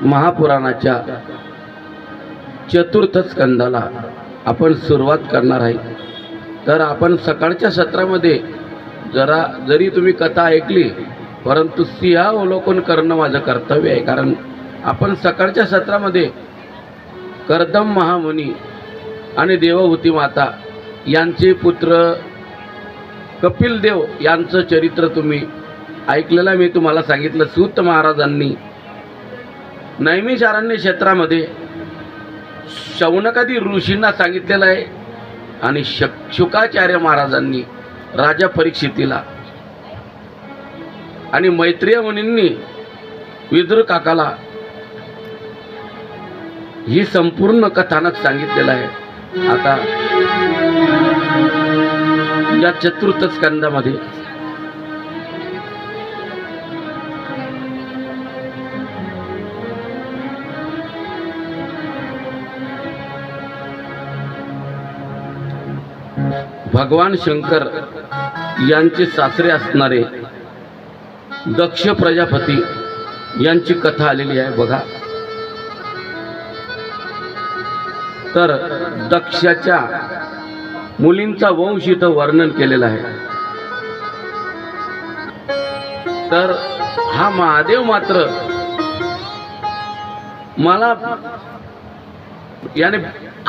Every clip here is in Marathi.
महापुराणाच्या चतुर्थ स्कंदाला आपण सुरुवात करणार आहे. तर आपण सकाळच्या सत्रामध्ये जरी तुम्ही कथा ऐकली, परंतु सिंहावलोकन करणं माझं कर्तव्य आहे. कारण आपण सकाळच्या सत्रामध्ये कर्दम महामुनी आणि देवहूती माता यांचे पुत्र कपिल देव यांचं चरित्र तुम्ही ऐकलेलं. मी तुम्हाला सांगितलं सूत महाराजांनी नैमिषारण्य क्षेत्रामध्ये शौनकादी ऋषींना सांगितलेलं आहे आणि शुकाचार्य महाराजांनी राजा परीक्षितीला आणि मैत्रेय मुनींनी विदुर काकाला ही संपूर्ण कथानक सांगितलेलं आहे. आता या चतुर्थ स्कंदामध्ये भगवान शंकर यांचे सासरे असणारे दक्ष प्रजापती यांची कथा आलेली आहे बघा. तर दक्षाच्या मुलींचा वंश इथं वर्णन केलेला आहे. तर हा महादेव मात्र मला याने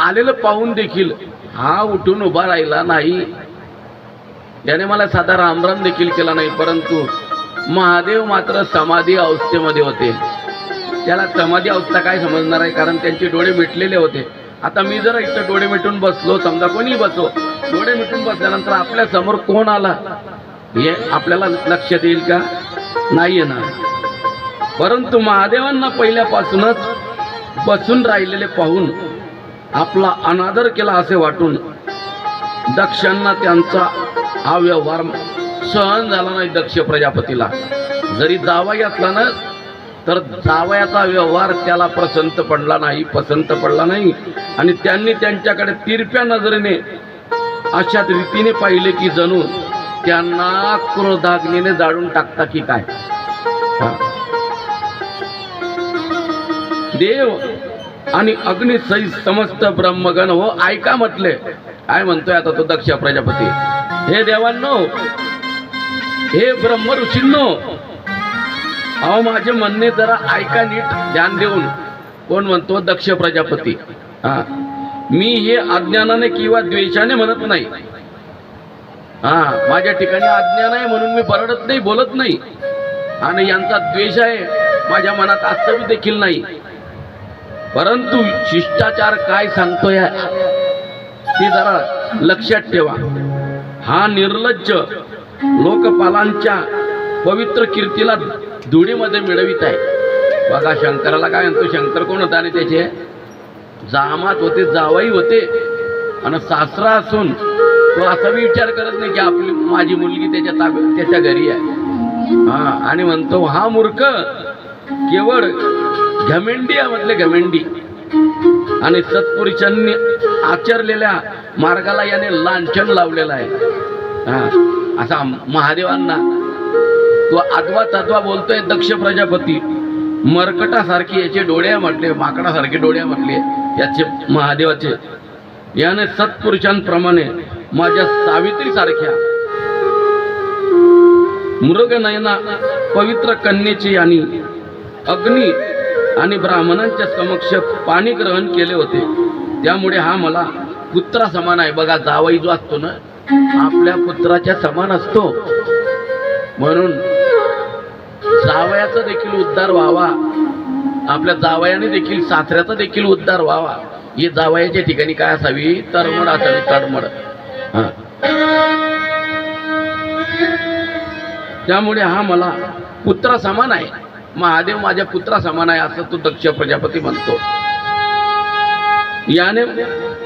आलेलं पाहून देखील हा उठून उभा राहिला नाही. याने मला साधा रामराम देखील केला नाही. परंतु महादेव मात्र समाधी अवस्थेमध्ये होते. त्याला समाधी अवस्था काय समजणार आहे, कारण त्यांचे डोळे मिटलेले होते. आता मी जर इथं डोळे मिटून बसलो, समजा कोणी बसो, डोळे मिटून बसल्यानंतर आपल्या समोर कोण आला हे आपल्याला लक्षात येईल का? नाही येणार. परंतु महादेवांना पहिल्यापासूनच बसून राहिलेले पाहून आपला अनादर केला असे वाटून दक्षांना त्यांचा हा व्यवहार सहन झाला नाही. दक्ष प्रजापतीला जरी जावई असला ना, तर जावयाचा व्यवहार त्याला पसंत पडला नाही आणि त्यांनी त्यांच्याकडे तिरप्या नजरेने अशाच रीतीने पाहिले की जणू त्यांना क्रोधाग्नीने जाळून टाकता की काय. देव आणि अग्निसहित समस्त ब्रह्मगण हो ऐका म्हटले. काय म्हणतोय आता तो दक्ष प्रजापती? हे देवांनो, हे ब्रह्म ऋषींनो, अहो माझे म्हणणे जरा ऐका नीट ध्यान देऊन. कोण म्हणतो? दक्ष प्रजापती. मी हे अज्ञानाने किंवा द्वेषाने म्हणत नाही. माझ्या ठिकाणी अज्ञान आहे म्हणून मी बरडत नाही, बोलत नाही. आणि यांचा द्वेष आहे माझ्या मनात असं देखील नाही. परंतु शिष्टाचार काय सांगतोय ते जरा लक्षात ठेवा. हा निर्लज्ज लोकपालांच्या पवित्र कीर्तीला धुळीमध्ये मिळवित आहे. बघा शंकराला काय म्हणतो. शंकर कोण होता? आणि त्याचे जामात होते, जावाई होते आणि सासरा असून तो असा विचार करत नाही की माझी मुलगी त्याच्या घरी आहे. आणि म्हणतो हा मूर्ख केवळ घमेंडी म्हटले घमेंडी, आणि सत्पुरुषांनी आचरलेल्या मार्गाला याने लांछन लावलेलं आहे. असा महादेवांना तो आदवा तद्वा बोलतोय. दक्ष प्रजापती मरकटासारखी याचे डोळे म्हटले, माकडासारखे डोळे म्हटले याचे महादेवाचे. याने सत्पुरुषांप्रमाणे माझ्या सावित्री सारख्या मृगनयना पवित्र कन्येचे आणि अग्नी आणि ब्राह्मणांच्या समक्ष पाणी ग्रहण केले होते. त्यामुळे हा मला पुत्रा समान आहे. बघा, जावई जो असतो ना आपल्या पुत्राच्या समान असतो, म्हणून जावयाचा देखील उद्धार व्हावा, आपल्या जावयाने देखील सासऱ्याचा देखील उद्धार व्हावा. हे जावयाच्या ठिकाणी काय असावी? तरमड असावी, तडमड. त्यामुळे हा मला पुत्रा समान आहे, महादेव माझ्या पुत्रा समान आहे, असं तो दक्ष प्रजापती म्हणतो. याने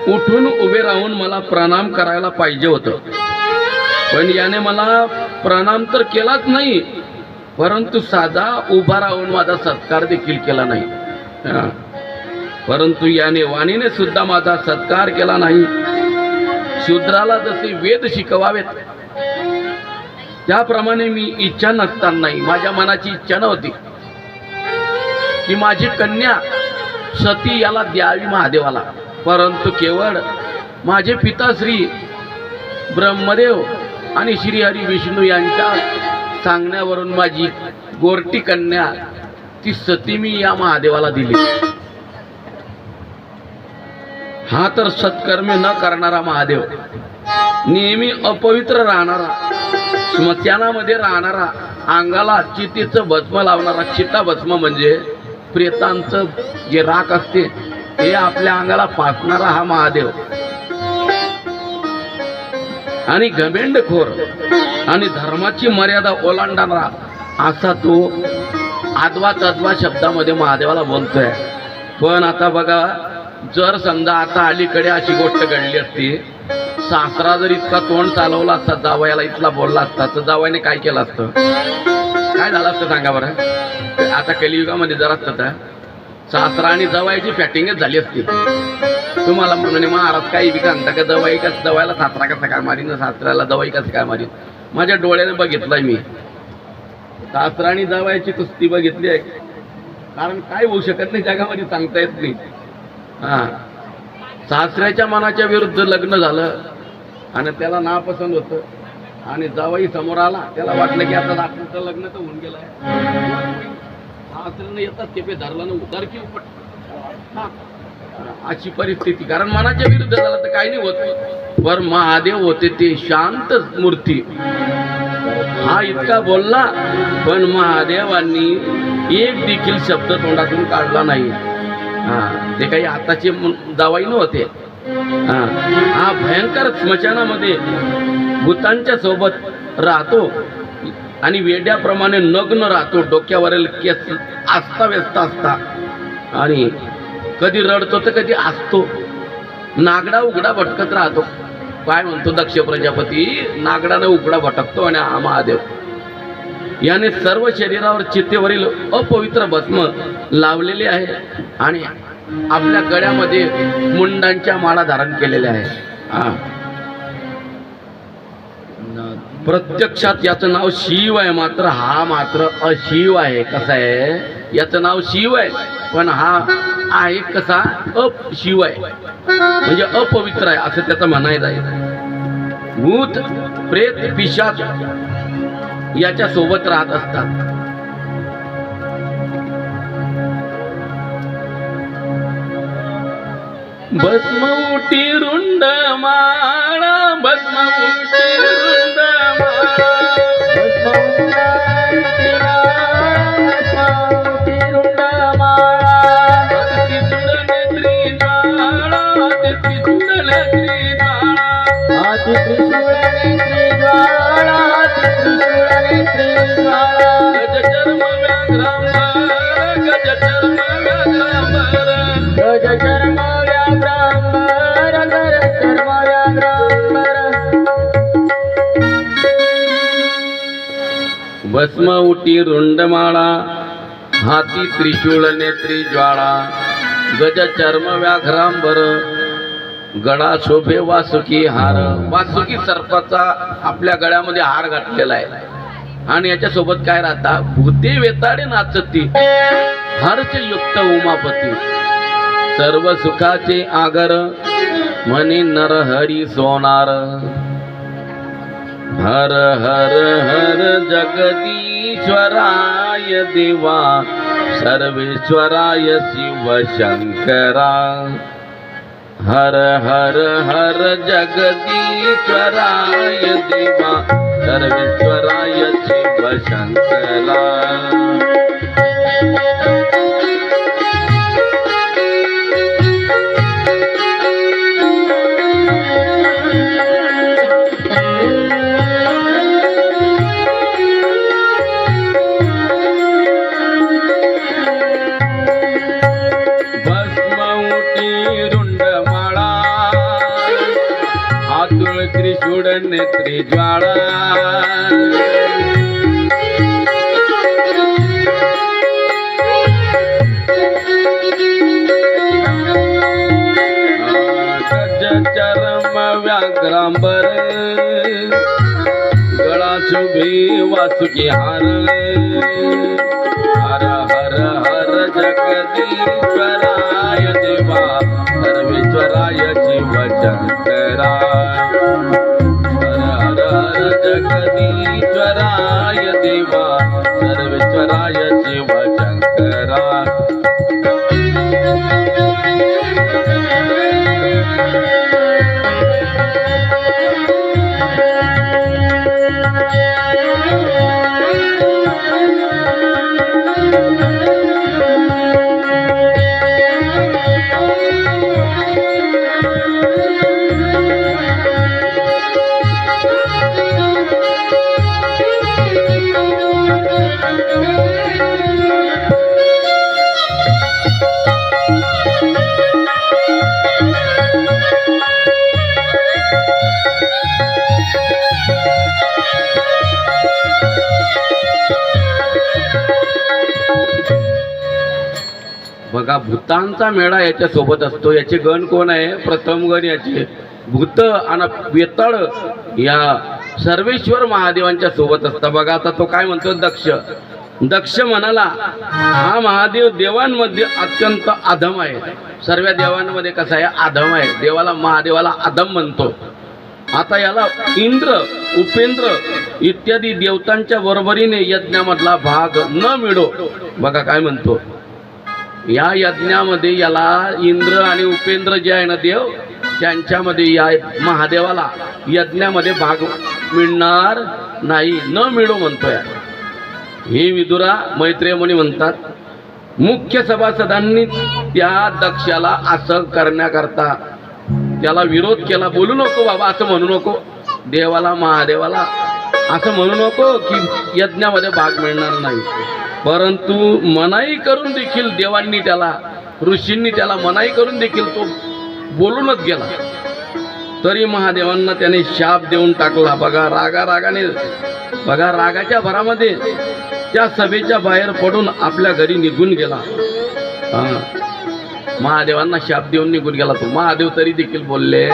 उठून उभे राहून मला प्रणाम करायला पाहिजे होतं, पण याने मला प्रणाम तर केलाच नाही, परंतु साधा उभा राहून माझा सत्कार देखील केला नाही. परंतु याने वाणीने सुद्धा माझा सत्कार केला नाही. शूद्राला जसे वेद शिकवावेत त्याप्रमाणे मी इच्छा नसतानाही, माझ्या मनाची इच्छा नव्हती की माझी कन्या सती याला द्यावी महादेवाला, परंतु केवळ माझे पिता श्री ब्रह्मदेव आणि श्री हरी विष्णू यांच्या सांगण्यावरून माझी गोरटी कन्या ती सती मी या महादेवाला दिली. हा तर सत्कर्मे न करणारा महादेव, नेहमी अपवित्र राहणारा, स्मशानामध्ये राहणारा, अंगाला चितेचं भस्म लावणारा. चिता भस्म म्हणजे प्रेतांचं जे राख असते ते आपल्या अंगाला फासणारा हा महादेव. आणि घमेंडखोर आणि धर्माची मर्यादा ओलांडणारा असा तो आदवा तद्वा शब्दामध्ये महादेवाला बोलतोय. पण आता बघा, जर समजा आता अलीकडे अशी गोष्ट घडली असती, सासरा जर इतका तोंड चालवला असता, जावयाला इथला बोलला असता, तर जावयाने काय केलं असतं? काय झालं असतं सांगा बरं? आता कलियुगामध्ये जर असतं सासरा आणि जावयाची फॅटिंगच झाली असती. तुम्हाला म्हणून महाराज काही बी सांगता का जवाई कसं, जवायला सासरा कसं काय मारीन, सासऱ्याला जवाई कसं काय मारीन? माझ्या डोळ्याने बघितलंय मी, सासरा आणि जवायची कुस्ती बघितली आहे. कारण काय होऊ शकत नाही जगामध्ये, सांगता येत नाही. सासऱ्याच्या मनाच्या विरुद्ध लग्न झालं आणि त्याला नापसंत होतं आणि जावई समोर आला, त्याला वाटलं की आता आपलं लग्न तर होऊन गेलं आहे, सासऱ्यानं येतात ते धरला ना उतार की उपट, अशी परिस्थिती. कारण मनाच्या विरुद्ध झालं तर काही नाही होत. पर महादेव होते ते शांत मूर्ती. हा इतका बोलला पण महादेवांनी एक देखील शब्द तोंडातून काढला नाही. ते काही आताचे जावई नव्हते. हा भयंकर स्मशानामध्ये भूतांच्या सोबत राहतो आणि वेड्याप्रमाणे नग्न राहतो. डोक्यावरील केस अस्ताव्यस्त असता आणि कधी रडतो तर कधी असतो. नागडा उघडा भटकत राहतो. काय म्हणतो दक्ष प्रजापती? नागडाने उघडा भटकतो आणि हा महादेव. याने सर्व शरीरावर चितेवरील अपवित्र भस्म लावलेले आहे आणि आपल्या गळ्यामध्ये मुंडांच्या माळा धारण केलेल्या आहे. प्रत्यक्षात याचं नाव शिव आहे, मात्र हा मात्र अशिव आहे. कसा आहे? याचं नाव शिव आहे पण हा आहे कसा? शिव आहे, म्हणजे अपवित्र आहे असं त्याचं म्हणायचं आहे. भूत प्रेत पिशाच याच्या सोबत राहत असतात. भस्म उटी रुंड माळा, भस्म उटी रुंड माळा, भस्म उटी रुंडमाळा, हाती त्रिशूळ नेत्री ज्वाळा, गज चर्म व्याघ्रांबर, गळा शोभे वासुकी हार. वासुकी सर्पाचा आपल्या गळ्यामध्ये हार घातलेला आहे आणि याच्या सोबत काय राहता, भूते वेताडे नाचती, हर्ष युक्त उमापती, सर्व सुखाचे आगर, म्हणे नरहरी सोनार. हर हर हर जगदीश्वराय देवा, सर्वेश्वराय शिव शंकरा. हर हर हर जगदीश्वराय देवा, सर्वेश्वराय शिव शंकरा. त्रिशूळ नेत्री ज्वाळा, गज चर्म व्याघ्रांबर, गळा शोभे वासुकी हार. हर हर हर जगदीश्वराय देवा, सर्वेश्वराय शिव शंकरा. जगदीश्वराय देवा, सर्वेश्वराय शिव शंकरा. बघा, भूतांचा मेळा याच्या सोबत असतो. याचे गण कोण आहे? प्रथम गण याचे भूत आणि वेताळ या सर्वेश्वर महादेवांच्या सोबत असतात. बघा आता तो काय म्हणतो, दक्ष. दक्ष म्हणाला, हा महादेव देवांमध्ये अत्यंत अधम आहे. सर्व देवांमध्ये कसा आहे? अधम आहे. देवाला, महादेवाला अधम म्हणतो. आता याला इंद्र, उपेंद्र इत्यादी देवतांच्या बरोबरीने यज्ञामधला भाग न मिळो. बघा काय म्हणतो, या यज्ञामध्ये याला इंद्र आणि उपेंद्र जे आहे ना देव, त्यांच्यामध्ये या महादेवाला यज्ञामध्ये भाग मिळणार नाही, न मिळो म्हणतोय. हे विदुरा, मैत्रेय मुनी म्हणतात, मुख्य सभासदांनी त्या दक्षाला असं करण्याकरता त्याला विरोध केला. बोलू नको बाबा, असं म्हणू नको, देवाला, महादेवाला असं म्हणू नको की यज्ञामध्ये भाग मिळणार नाही. परंतु मनाई करून देखील देवांनी त्याला, ऋषींनी त्याला मनाई करून देखील तो बोलूनच गेला. तरी महादेवांना त्याने शाप देऊन टाकला. बघा रागाने, बघा रागाच्या भरामध्ये त्या सभेच्या बाहेर पडून आपल्या घरी निघून गेला. महादेवांना शाप देऊन निघून गेला तो. महादेव तरी देखील बोलले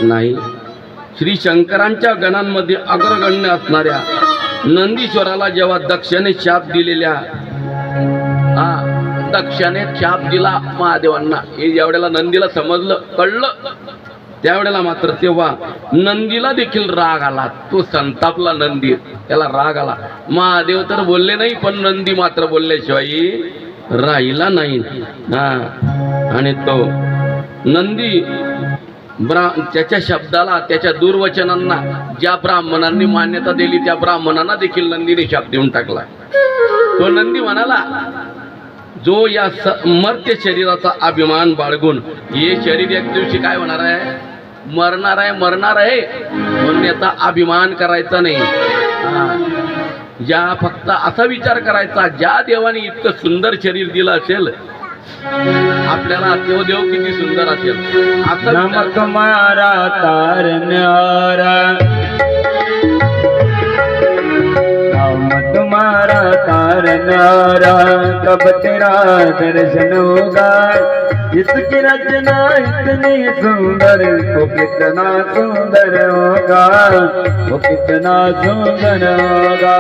नाही. श्री शंकरांच्या गणांमध्ये अग्रगण्य असणाऱ्या नंदीश्वराला जेव्हा दक्षाने शाप दिलेल्या, दक्षाने शाप दिला महादेवांना, हे जेवढ्याला नंदीला समजलं, कळलं, त्यावेळेला मात्र तेव्हा नंदीला देखील राग आला. तो संतापला नंदी, त्याला राग आला. महादेव तर बोलले नाही, पण नंदी मात्र बोलल्याशिवाय राहिला नाही. आणि तो नंदी त्याच्या शब्दाला, त्याच्या दुर्वचनांना ज्या ब्राह्मणांनी मान्यता दिली त्या ब्राह्मणांना देखील नंदीने शाप देऊन टाकला. तो नंदी म्हणाला, जो या मर्त्य शरीराचा अभिमान बाळगून, हे शरीर एक दिवशी काय होणार आहे? मरणार आहे, म्हणून याचा अभिमान करायचा नाही. ज्या फक्त असा विचार करायचा, ज्या देवाने इतकं सुंदर शरीर दिलं असेल आपल्याला, तो देव किती सुंदर असेल असं नमक मारा तारणारा, हम तुम्हारा तुम्हारा तारनारा, कब तेरा दर्शन होगा। इसकी रचना इतनी सुंदर, वो कितना सुंदर होगा, वो कितना सुंदर होगा।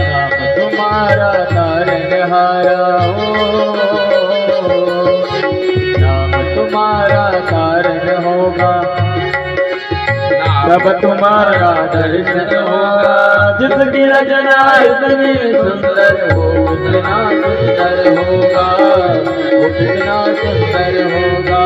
नाम तुम्हारा तारनहारा हो, नाम तुम्हारा तारन होगा, तब तुम्हारा दर्शन होगा। जिसकी रचना इतनी सुंदर हो, कितना सुंदर होगा, वो कितना सुंदर होगा।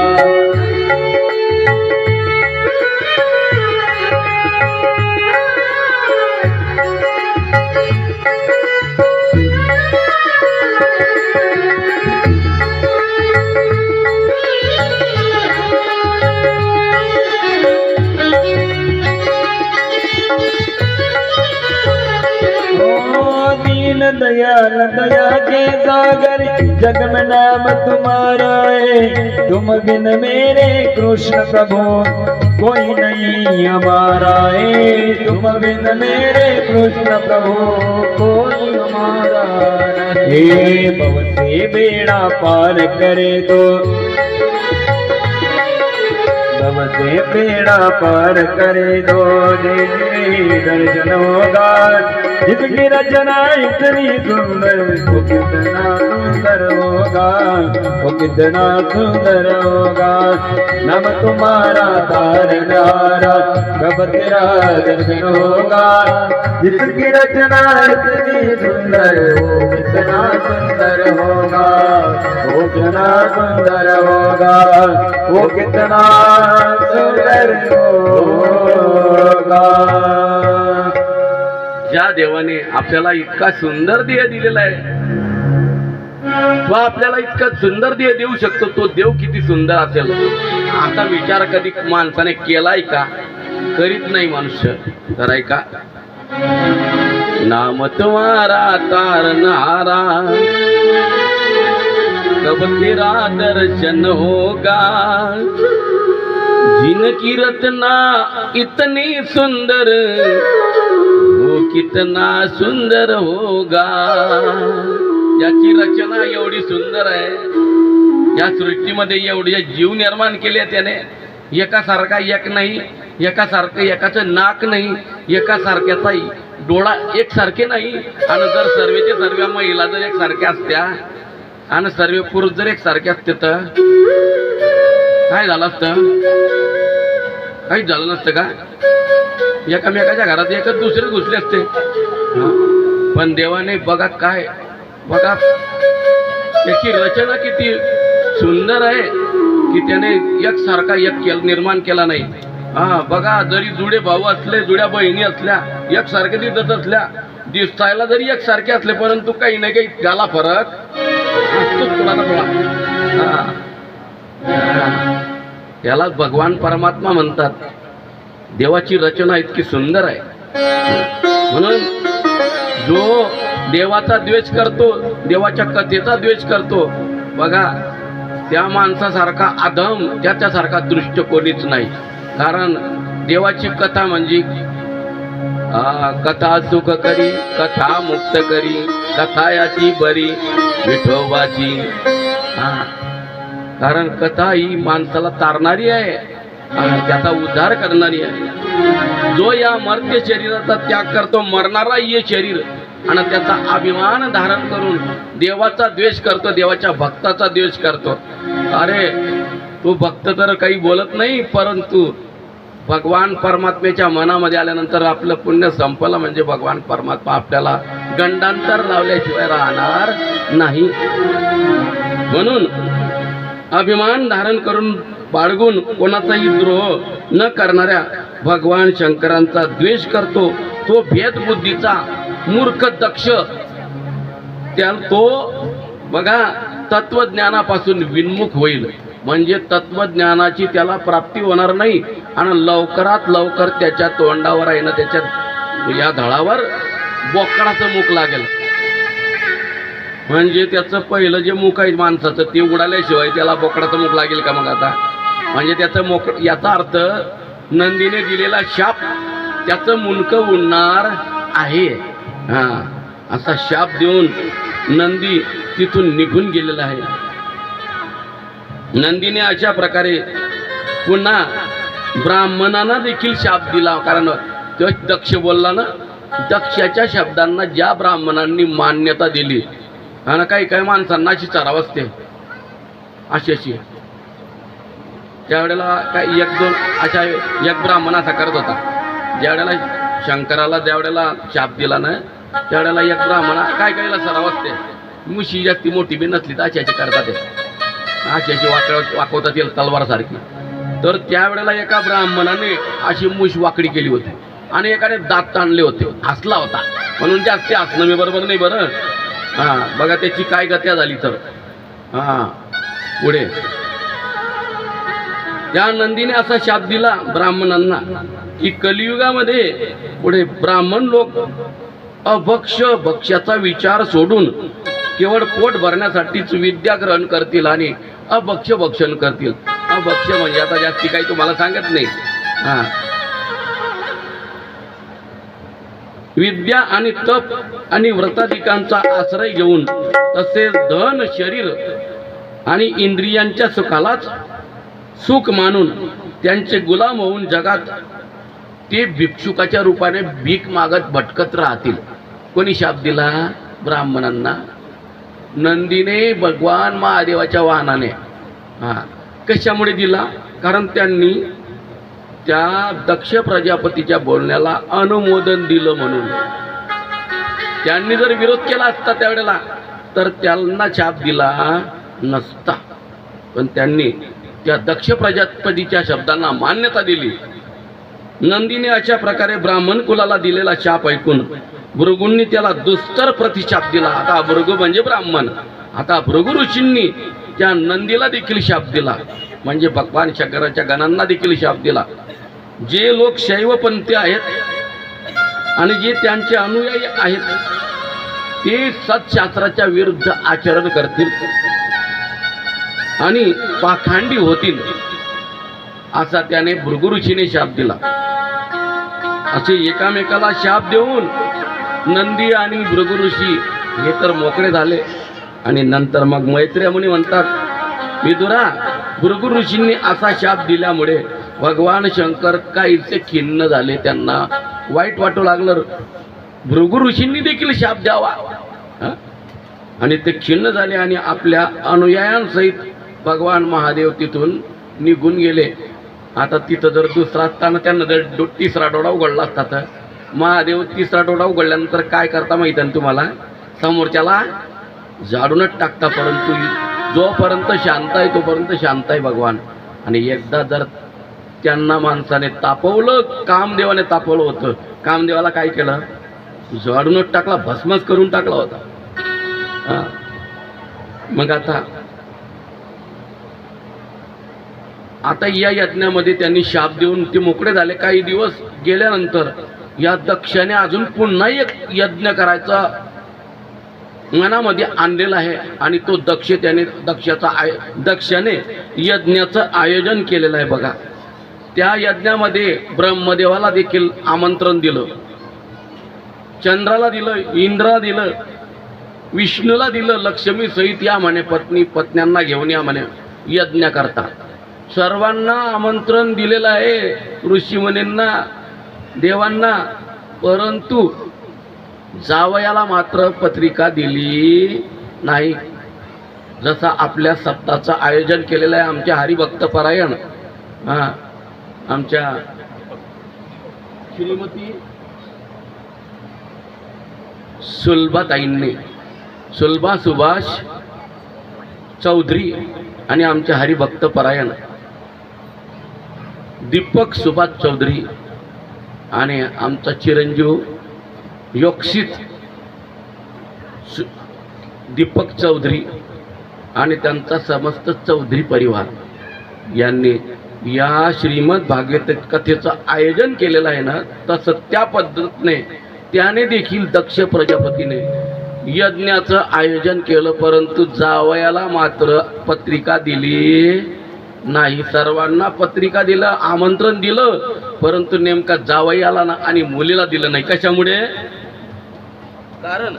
दीन दयाल दया के सागर, जग में नाम तुम्हारा है। तुम बिन मेरे कृष्ण प्रभु कोई नहीं हमारा है। तुम बिन मेरे कृष्ण प्रभु कोई हमारा नहीं। भव से बेड़ा पार करे तो, भव से बेड़ा पार करे दो, दर्शन होगा। जिसकी रचना इतनी सुंदर, वो कितना सुंदर होगा, वो कितना सुंदर होगा। नाम तुम्हारा तारनहारा, कब तेरा दर्शन होगा। जिसकी रचना इतनी सुंदर, वो कितना सुंदर होगा, वो कितना सुंदर होगा, वो कितना सुंदर होगा। ज्या देवाने आपल्याला इतका सुंदर देह दिलेला आहे, तो आपल्याला इतका सुंदर देह देऊ शकतो, तो देव किती सुंदर असेल असा विचार कधी माणसाने केलाय का? करीत नाही मनुष्य. तर ऐका, नाम तुम्हारा तारनहारा, कब तेरा दर्शन होगा। जिनकी रचना इतनी सुंदर, वो कितना सुंदर होगा. याची रचना एवढी सुंदर आहे, या सृष्टीमध्ये एवढे जीव निर्माण केले त्याने. एकासारखा एक नाही, एकासारखं एकाचं नाक नाही, एकासारख्याचा डोळा एकसारखे नाही. आणि जर सर्वेचे सर्व महिला जर एकसारख्या असत्या आणि सर्व पुरुष जर एकसारखे असते तर काय झालं असतं? काहीच झालं नसतं का? एकामेकाच्या घरात एकच दुसरे घुसले असते. पण देवाने बघा काय, बघा त्याची रचना किती सुंदर आहे की त्याने एकसारखा एक निर्माण केला नाही. बघा, जरी जुळे भाऊ असले, जुळ्या बहिणी असल्या, एकसारखे दिसत असल्या, दिसायला जरी एकसारखे असले, परंतु काही ना काही झाला फरक असतोच थोडा ना थोडा. याला भगवान परमात्मा म्हणतात. देवाची रचना इतकी सुंदर आहे. म्हणून जो देवाचा द्वेष करतो, देवाच्या कथेचा द्वेष करतो, बघा त्या माणसासारखा अधम, त्याच्यासारखा दृष्ट कोणीच नाही. कारण देवाची कथा म्हणजे कथा सुख करी, कथा मुक्त करी, कथा याची बरी विठोबाची. कारण कथा ही माणसाला तारणारी आहे, त्याचा उद्धार करणारी आहे. जो या मर्त्य शरीराचा त्याग करतो, मरणारा ये शरीर, आणि त्याचा अभिमान धारण करून देवाचा द्वेष करतो, देवाच्या भक्ताचा द्वेष करतो. अरे तो भक्त तर काही बोलत नाही, परंतु भगवान परमात्म्याच्या मनामध्ये आल्यानंतर आपलं पुण्य संपलं म्हणजे भगवान परमात्मा आपल्याला गंडांतर लावल्याशिवाय राहणार नाही. म्हणून अभिमान धारण करून बाळगून कोणाचाही द्रोह न करणाऱ्या भगवान शंकरांचा द्वेष करतो तो भेदबुद्धीचा मूर्ख दक्ष. तो बघा तत्वज्ञानापासून विन्मुख होईल, म्हणजे तत्वज्ञानाची त्याला प्राप्ती होणार नाही. आणि लवकरात लवकर त्याच्या तोंडावर आहे ना, त्याच्या या धडावर बोकडाचं मुख लागेल. म्हणजे त्याचं पहिलं जे मुख आहे माणसाचं ते उडाल्याशिवाय त्याला बोकडाचं मुख लागेल का? मग आता म्हणजे त्याचं याचा अर्थ नंदीने दिलेला शाप त्याचं मुंडकं उडणार आहे. असा शाप देऊन नंदी तिथून निघून गेलेला आहे. नंदीने अशा प्रकारे पुन्हा ब्राह्मणांना देखील शाप दिला. कारण तो दक्ष बोलला ना, दक्षाच्या शब्दांना ज्या ब्राह्मणांनी मान्यता दिली, आणि काही काही माणसांना अशी चराव असते अशी त्यावेळेला काही एक दोन अशा एक ब्राह्मण असा करत होता. ज्यावेळेला शंकराला ज्यावेळेला शाप दिला ना, त्यावेळेला एक ब्राह्मण काय काहीला सराव असते, मुशी जास्ती मोठी बी नसली तर अशी करतात, अशी वाकवतात येईल तलवारसारखी. तर त्यावेळेला एका ब्राह्मणाने अशी मुश वाकडी केली होती आणि एकाने दात ताणले होते, हसला होता. म्हणून जास्ती हसणं मी बरोबर नाही बरं. हां, बघा त्याची काय गत्या झाली तर. हां, पुढे त्या नंदीने असा शाप दिला ब्राह्मणांना की कलियुगामध्ये पुढे ब्राह्मण लोक भक्ष्याचा विचार सोडून केवळ पोट भरण्यासाठीच विद्या ग्रहण करतील आणि अभक्ष्य भक्षण करतील. अभक्ष्य म्हणजे आता जास्ती काही तुम्हाला सांगत नाही. हां, विद्या आणि तप आणि व्रताधिकांचा आश्रय घेऊन तसेच धन शरीर आणि इंद्रियांच्या सुखालाच सुख मानून त्यांचे गुलाम होऊन जगात ते भिक्षुकाच्या रूपाने भीक मागत भटकत राहतील. कोणी शाप दिला ब्राह्मणांना? नंदीने भगवान महादेवाच्या वाहनाने. हां, कशामुळे दिला? कारण त्यांनी त्या दक्ष प्रजापतीच्या बोलण्याला अनुमोदन दिलं म्हणून. त्यांनी जर विरोध केला असता त्यावेळेला तर त्यांना शाप दिला नसता. पण त्यांनी त्या दक्ष प्रजापतीच्या शब्दांना मान्यता दिली. नंदीने अशा प्रकारे ब्राह्मण कुलाला दिलेला शाप ऐकून भृगूंनी त्याला दुस्तर प्रतिशाप दिला. आता भृगू म्हणजे ब्राह्मण. आता भृगू ऋषींनी त्या नंदीला देखील शाप दिला, म्हणजे भगवान शंकराच्या गणांना देखील शाप दिला. जे लोक शैवपंथी आहेत आणि जे त्यांचे अनुयायी आहेत ते सत्शास्त्राच्या विरुद्ध आचरण करतील आणि पाखंडी होतील, असा त्याने भृगू ऋषीने शाप दिला. असे एकामेकाला शाप देऊन नंदी आणि भृगू ऋषी हे तर मोकळे झाले. आणि नंतर मग मैत्रेय मुनी म्हणतात, विदुरा, भृगू ऋषींनी असा शाप दिल्यामुळे भगवान शंकर काहीसे खिन्न झाले, त्यांना वाईट वाटू लागलं. भृगू ऋषींनी देखील शाप द्यावा. आणि ते खिन्न झाले आणि आपल्या अनुयायांसहित भगवान महादेव तिथून निघून गेले. आता तिथं जर दुसरा असताना त्यांना जर तिसरा डोळा उघडला असता तर महादेव तिसरा डोळा उघडल्यानंतर काय करता माहिती आहे तुम्हाला? समोरच्याला जाडूनच टाकता. परंतु जोपर्यंत शांत आहे तोपर्यंत शांत आहे भगवान. आणि एकदा जर त्यांना माणसाने तापवलं, कामदेवाने तापवलं होतं, कामदेवाला काय केलं? जाडूनच टाकला, भस्मच करून टाकला होता. मग आता या यज्ञामध्ये त्यांनी शाप देऊन ते मोकळे झाले. काही दिवस गेल्यानंतर या दक्षाने अजून पुन्हा एक यज्ञ करायचा मनामध्ये आणलेला आहे आणि तो दक्षाने यज्ञाचं आयोजन केलेलं आहे. बघा, त्या यज्ञामध्ये ब्रह्मदेवाला देखील आमंत्रण दिलं, चंद्राला दिलं, इंद्राला दिलं, विष्णूला दिलं. लक्ष्मी सहित या म्हणे, पत्न्यांना घेऊन या म्हणे यज्ञ करता. सर्वांना आमंत्रण दिलेलं आहे, ऋषीमुनींना, देवांना. परंतु जावयाला मात्र पत्रिका दिली नाही. जसा आपल्या सप्ताहाचं आयोजन केलेलं आहे आमच्या हरिभक्त परायण आमच्या श्रीमती सुलभाताईंनी, सुलभा सुभाष चौधरी आणि आमच्या हरिभक्त परायण दीपक सुभाष चौधरी आणि आमचा चिरंजीव योक्षित दीपक चौधरी आणि त्यांचा समस्त चौधरी परिवार यांनी या श्रीमद भागवत कथेचं आयोजन केलेलं आहे ना, तसं त्या पद्धतीने त्याने देखील दक्ष प्रजापतीने यज्ञाचं आयोजन केलं. परंतु जावयाला मात्र पत्रिका दिली नाही. सर्वांना पत्रिका दिलं, आमंत्रण दिलं, परंतु नेमका जावयाला ना आणि मुलीला दिलं नाही. कशामुळे? कारण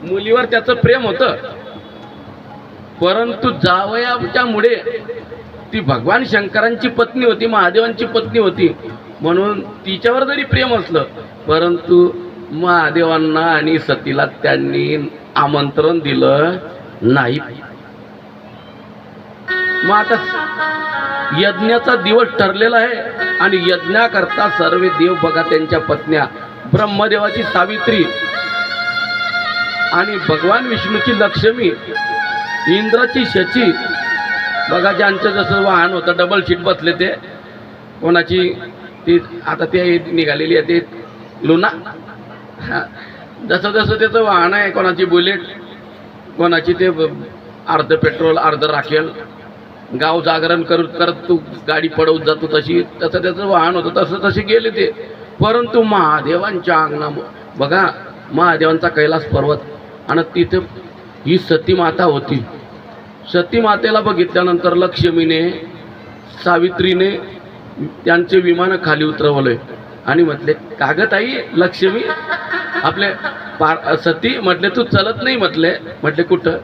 मुलीवर त्याचं प्रेम होतं, परंतु जावयाच्यामुळे ती भगवान शंकरांची पत्नी होती, महादेवांची पत्नी होती, म्हणून तिच्यावर जरी प्रेम असलं परंतु महादेवांना आणि सतीला त्यांनी आमंत्रण दिलं नाही. मग आता यज्ञाचा दिवस ठरलेला आहे आणि यज्ञाकरता सर्व देव बघा त्यांच्या पत्न्या, ब्रह्मदेवाची सावित्री आणि भगवान विष्णूची लक्ष्मी, इंद्राची शची बघा, ज्यांचं जसं वाहन होतं डबल सीट बसले ते, कोणाची ती आता ते निघालेली आहे ते लुना, जसं जसं त्याचं वाहन आहे, कोणाची बुलेट, कोणाची ते अर्ध पेट्रोल अर्ध राखेल, गाव जागरण करत तू गाडी पडवत जातो तशी, तसं त्याचं वाहन होतं तसं तसे गेले ते. परंतु महादेवांच्या अंगणा बघा, महादेवांचा कैलास पर्वत आणि तिथे ही सती माता होती. सती मातेला बघितल्यानंतर लक्ष्मीने सावित्रीने त्यांचे विमान खाली उतरवले आणि म्हटले, कागताई लक्ष्मी आपले सती, म्हटले तू चलत नाही, म्हटले कुठं,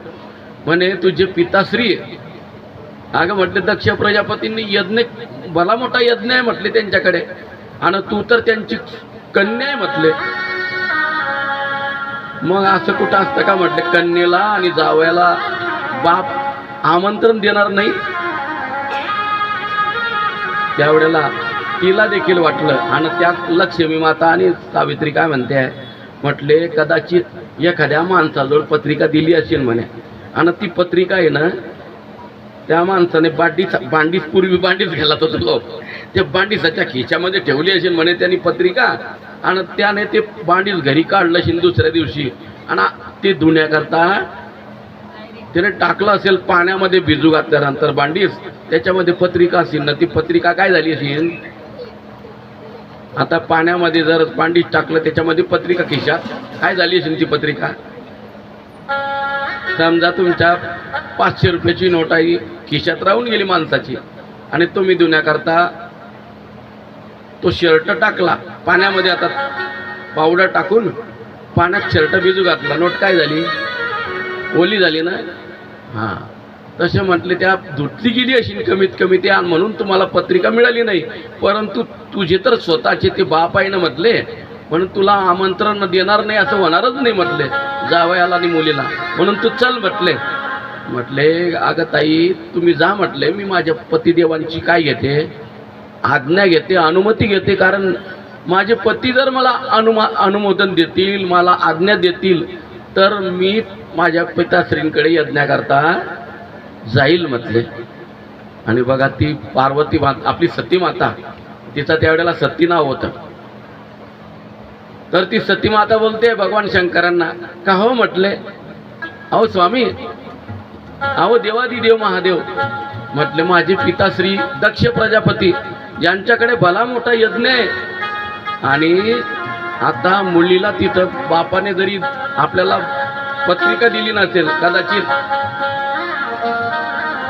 म्हणे तुझे पिताश्री. अगं म्हटले दक्ष प्रजापतींनी यज्ञ, भला मोठा यज्ञ आहे म्हटले त्यांच्याकडे, आणि तू तर त्यांची कन्या आहे म्हटले. मग असं कुठं असतं का म्हटले, कन्येला आणि जावयाला बाप आमंत्रण देणार नाही. त्यावेळेला तिला देखील वाटलं, आणि त्या लक्ष्मी माता आणि सावित्री काय म्हणते, म्हटले कदाचित एखाद्या माणसाजवळ पत्रिका दिली असेल म्हणे, आणि ती पत्रिका आहे ना त्या माणसाने बांडीस पूर्वी बांडीस घालत होतो लोक, ते बांडीसाच्या खिच्यामध्ये ठेवली असेल म्हणे त्यांनी पत्रिका, आणि त्याने ते बांडीस घरी काढलं असेल दुसऱ्या दिवशी, आणि ते धुण्याकरता त्याने टाकलं असेल पाण्यामध्ये भिजू घातल्यानंतर बांडीस, त्याच्यामध्ये पत्रिका असेल ना, ती पत्रिका काय झाली असेल, आता पाण्यामध्ये जर बांडीस टाकलं त्याच्यामध्ये पत्रिका खिशात काय झाली असेल ती पत्रिका. समजा तुमच्या 500 रुपयाची नोट आहे खिशात राहून गेली माणसाची, आणि तुम्ही धुण्याकरता तो शर्ट टाकला पाण्यामध्ये, आता पावडर टाकून पाण्यात शर्ट भिजू घातला, नोट काय झाली, ओली झाली ना. हां, तसे म्हटले त्या धुतली गेली अशी कमीत कमी त्या, म्हणून तुम्हाला पत्रिका मिळाली नाही. परंतु तुझे तर स्वतःचे ते बाप आहे ना म्हटले, म्हणून तुला आमंत्रण देणार नाही असं होणारच नाही म्हटले जावयाला आणि मुलीला, म्हणून तू चल म्हटले अगं ताई तुम्ही जा म्हटले, मी माझ्या पतिदेवांची काय घेते, आज्ञा घेते, अनुमती घेते, कारण माझे पती जर मला अनुमोदन देतील, मला आज्ञा देतील, तर मी माझ्या पिताश्रींकडे यज्ञाकरता जाईल म्हटले. आणि बघा ती पार्वती माता, आपली सती माता, तिचा त्यावेळेला सती नाव होतं, तर ती सती माता बोलते भगवान शंकरांना, का हो म्हटले, अहो स्वामी, अहो देवादिदेव महादेव, म्हटले माझे पिताश्री दक्ष प्रजापती यांच्याकडे भला मोठा यज्ञ आहे, आणि आता मुलीला तिथं बापाने जरी आपल्याला पत्रिका दिली नसेल कदाचित,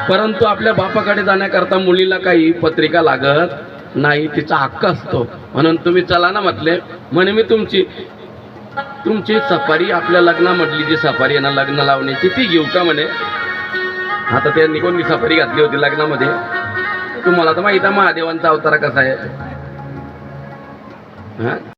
परंतु आपल्या बापाकडे जाण्याकरता मुलीला काही पत्रिका लागत नाही, तिचा हक्क असतो, म्हणून तुम्ही चला ना म्हटले. म्हणे मी तुमची सफारी, आपल्या लग्नामधली जी सफारी आहे ना लग्न लावण्याची, ती घेऊ का म्हणे. आता त्यांनी कोणती सफारी घातली होती लग्नामध्ये, तुम्हाला तर माहिती आहे महादेवांचा अवतार कसा आहे. हां,